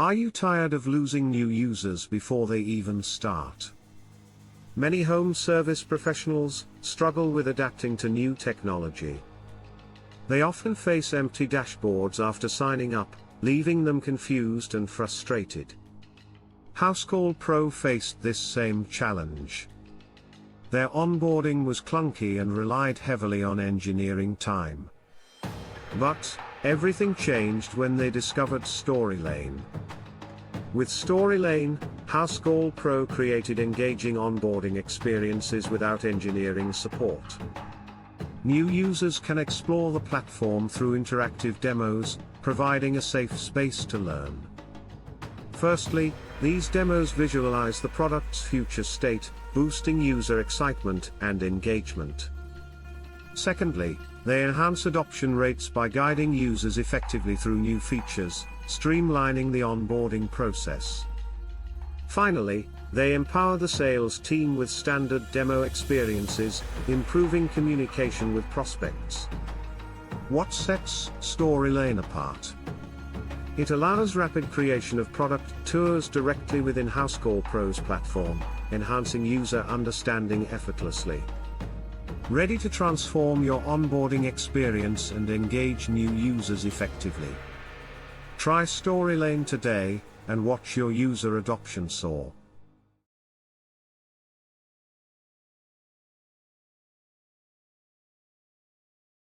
Are you tired of losing new users before they even start? Many home service professionals struggle with adapting to new technology. They often face empty dashboards after signing up, leaving them confused and frustrated. Housecall Pro faced this same challenge. Their onboarding was clunky and relied heavily on engineering time. But everything changed when they discovered Storylane. With Storylane, Housecall Pro created engaging onboarding experiences without engineering support. New users can explore the platform through interactive demos, providing a safe space to learn. Firstly, these demos visualize the product's future state, boosting user excitement and engagement. Secondly, they enhance adoption rates by guiding users effectively through new features, streamlining the onboarding process. Finally, they empower the sales team with standard demo experiences, improving communication with prospects. What sets Storylane apart? It allows rapid creation of product tours directly within Housecall Pro's platform, enhancing user understanding effortlessly. Ready to transform your onboarding experience and engage new users effectively? Try Storylane today, and watch your user adoption soar.